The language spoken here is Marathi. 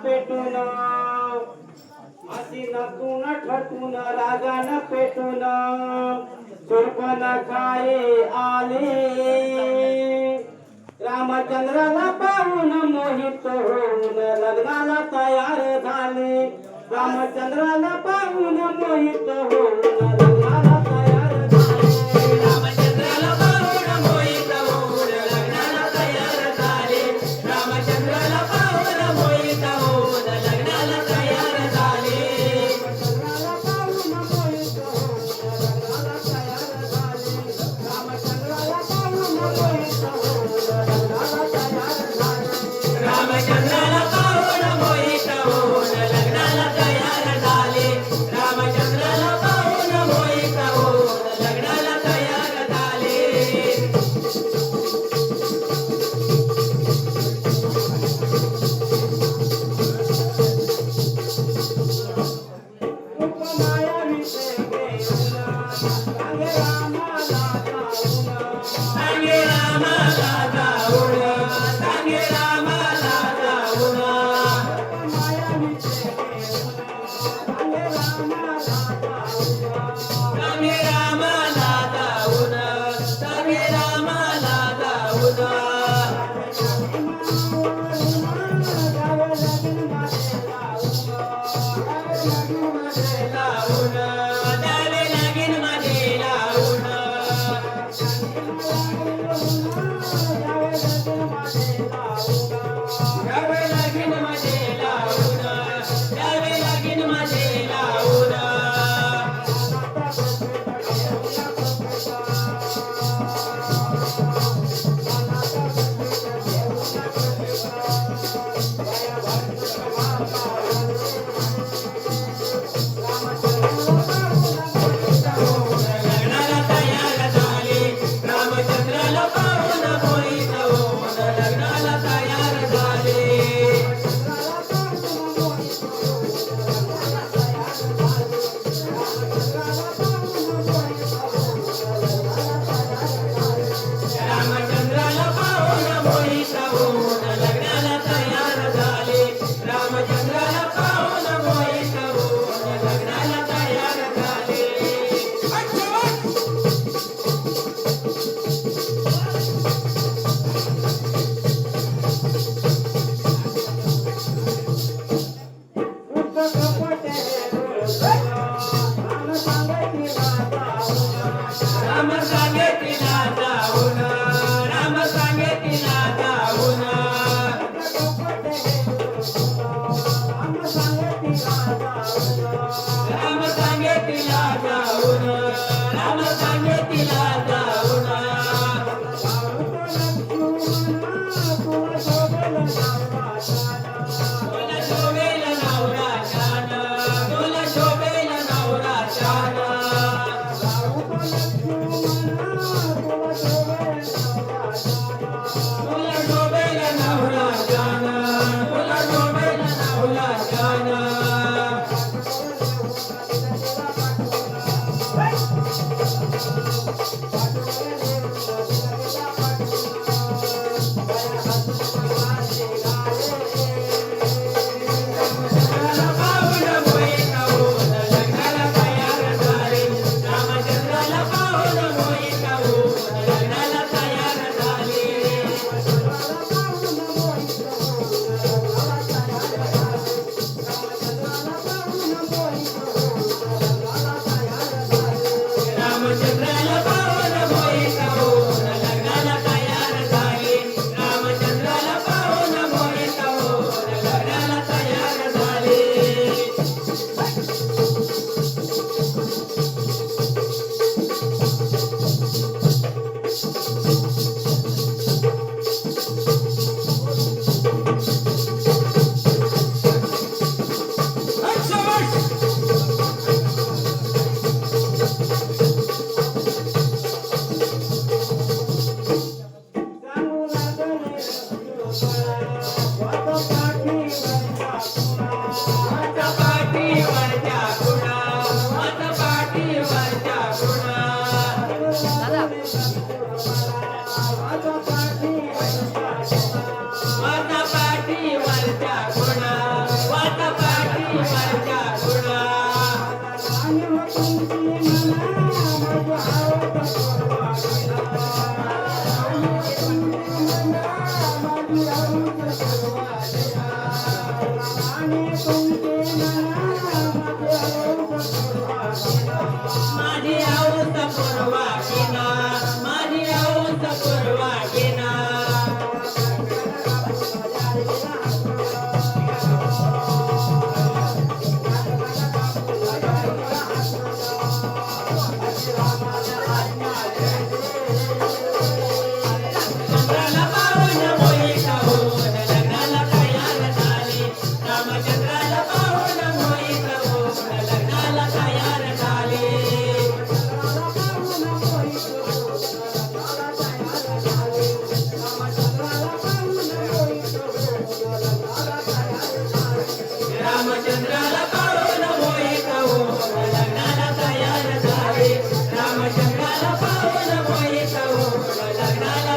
पेटून अशी नटून ठटून रागान पेटून शूर्पणखाये आले रामचंद्राला पाहून मोहित होऊन लग्नाला तयार झाले रामचंद्राला पाहून मोहित होऊन लग्नाला तयार झाले रामचंद्राला पाहून मोहित होऊन लग्नाला तयार झाले रामचंद्राला पाहून मोहित होऊन लग्नाला तयार झाले रामचंद्राला पाहून मोहित होऊन लग्नाला तयार झाले रामचंद्राला पाहून मोहित होऊन लग्नाला तयार झाले रामचंद्राला पाहून मोहित होऊन लग्नाला तयार झाले रामचंद्राला पाहून मोहित होऊन लग्नाला तयार झाले उपमाया विषय घेऊन सांगे रामाला जाऊन सांगे रामाला जाऊन सांगे रामाला जाऊन उपमाया विषय घेऊन सांगे रामाला जाऊन सांगे रामाला जाऊन सांगे रामाला जाऊन लावून द्यावे लागीन माझे लावून द्यावे लागीन माझे लावून द्यावे लागीन माझे लावून लग्नाला तयार झाले रामचंद्राला पाहून मोहित होऊन लग्नाला तयार झाले रामचंद्राला पाहून मोहित होऊन लग्नाला तयार झाले रामचंद्राला पाहून मोहित होऊन लग्नाला तयार झाले राम सांगे तिला जाऊन राम सांगे तिला जाऊन राम सांगे तिला जाऊन राम सांगे तिला जाऊन तुला शोभेल नवरा छान तुला शोभेल नवरा छान तुला शोभेल नवरा छान तुला शोभेल नवरा छान रामचंद्राला पाहून मोहित होऊन लग्नाला तयार झाले रामचंद्राला पाहून मोहित होऊन लग्नाला तयार झाले रामचंद्राला पाहून मोहित होऊन लग्नाला तयार झाले रामचंद्राला पाहून मोहित होऊन लग्नाला तयार झाले माझ्या पाठीवरच्या खुणा माझ्या पाठीवरच्या खुणा माझ्या पाठीवरच्या खुणा आणि तुमचे माझी अवस्था पूर्वा केना माझी अवस्था पूर्वा केना चंद्राला पाहून मोहित होऊन लग्नाला तयार झाले रामचंद्राला पाहून मोहित होऊन लग्नाला तयार झाले रामचंद्राला पाहून मोहित होऊन लग्नाला तयार झाले रामचंद्राला पाहून मोहित होऊन लग्नाला